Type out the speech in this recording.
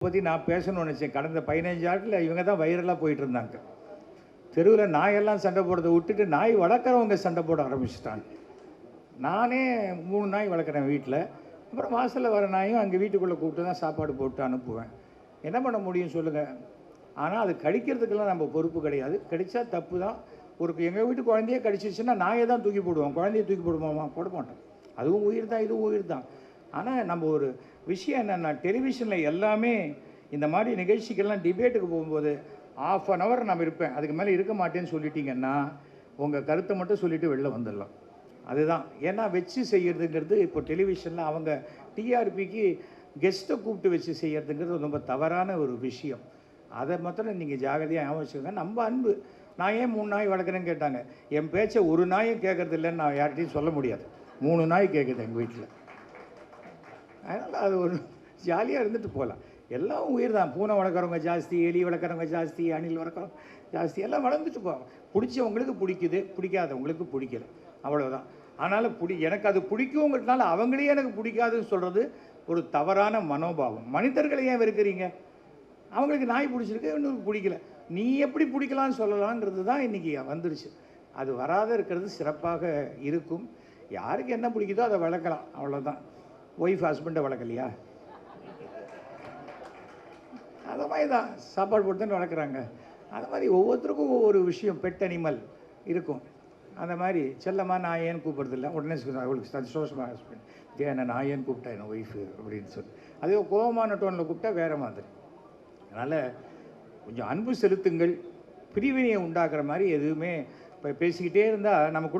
பற்றி நான் பேசணும்னு நினச்சேன். கடந்த 15 ஆண்டுல இவங்க தான் வைரலாக போயிட்டு இருந்தாங்க. தெருவில் நாயெல்லாம் சண்டை போடுறதை விட்டுட்டு நாய் வளர்க்குறவங்க சண்டை போட ஆரம்பிச்சிட்டாங்க. நானே 3 நாய் வளர்க்குறேன் வீட்டில். அப்புறம் வாசலில் வர நாயும் அங்கே வீட்டுக்குள்ளே கூப்பிட்டு தான் சாப்பாடு போட்டு அனுப்புவேன். என்ன பண்ண முடியும் சொல்லுங்கள்? ஆனால் அது கடிக்கிறதுக்கெல்லாம் நம்ம பொறுப்பு கிடையாது. கடித்தா தப்பு தான். எங்கள் வீட்டு குழந்தையே கடிச்சிச்சுன்னா நாயை தான் தூக்கி போடுவோம். குழந்தைய தூக்கி போடுவோமா? போட மாட்டோம். அதுவும் உயிர் தான், இதுவும் உயிர் தான். ஆனால் நம்ம ஒரு விஷயம் என்னென்னா, டெலிவிஷனில் எல்லாமே இந்த மாதிரி நிகழ்ச்சிக்கெல்லாம் டிபேட்டுக்கு போகும்போது ½ அன் ஹவர் நான் இருப்பேன். அதுக்கு மேலே இருக்க மாட்டேன்னு சொல்லிட்டீங்கன்னா உங்கள் கருத்தை மட்டும் சொல்லிவிட்டு வெளில வந்துடலாம். அதுதான். ஏன்னா வச்சு செய்கிறதுங்கிறது இப்போ டெலிவிஷனில் அவங்க டிஆர்பிக்கு கெஸ்ட்டை கூப்பிட்டு வச்சு செய்கிறதுங்கிறது ரொம்ப தவறான ஒரு விஷயம். அதை மாத்திரம் நீங்கள் ஜாகிரதையாக ஞாபகம் வச்சுக்கோங்க. நம்ம அன்பு. நான் ஏன் 3 நாய் வளர்க்குறேன்னு கேட்டாங்க. என் பேச்சை ஒரு நாயும் கேட்கறது இல்லைன்னு நான் யார்கிட்டையும் சொல்ல முடியாது. 3 நாய் கேட்குது எங்கள் வீட்டில். அதனால் அது ஒரு ஜாலியாக இருந்துட்டு போகலாம். எல்லாம் உயிர் தான். பூனை வளர்க்குறவங்க ஜாஸ்தி, எலி வளர்க்குறவங்க ஜாஸ்தி, அணில் வளர்க்குறவங்க ஜாஸ்தி, எல்லாம் வளர்ந்துட்டு போவாங்க. பிடிச்சவங்களுக்கு பிடிக்குது, பிடிக்காதவங்களுக்கு பிடிக்கல, அவ்வளோதான். அதனால் எனக்கு அது பிடிக்குங்கிறதுனால அவங்களே எனக்கு பிடிக்காதுன்னு சொல்கிறது ஒரு தவறான மனோபாவம். மனிதர்களை ஏன் வெறுக்கிறீங்க? அவங்களுக்கு நாய் பிடிச்சிருக்கு, இன்னும் பிடிக்கல. நீ எப்படி பிடிக்கலான்னு சொல்லலான்றது தான் இன்றைக்கி வந்துடுச்சு. அது வராத இருக்கிறது சிறப்பாக இருக்கும். யாருக்கு என்ன பிடிக்குதோ அதை வளர்க்கலாம், அவ்வளோதான். ஒய்ஃப் ஹஸ்பண்டை வளர்க்கலையா? அது மாதிரி தான் சாப்பாடு போட்டு தான் வளர்க்குறாங்க. அது மாதிரி ஒவ்வொருத்தருக்கும் ஒவ்வொரு விஷயம், பெட் அனிமல் இருக்கும். அந்த மாதிரி செல்லமாக நான் ஏன்னு கூப்பிட்றதில்ல. உடனே அவளுக்கு சந்தோஷமாக ஹஸ்பண்ட் என்ன நான் ஏன்னு கூப்பிட்டா என் ஒய்ஃபு அப்படின்னு சொல்லி. அதே கோபமான டோனில் கூப்பிட்டா வேறு மாதிரி. அதனால் கொஞ்சம் அன்பு செலுத்துங்கள். பிரிவினையை உண்டாக்குற மாதிரி எதுவுமே இப்போ பேசிக்கிட்டே இருந்தால் நமக்குள்ள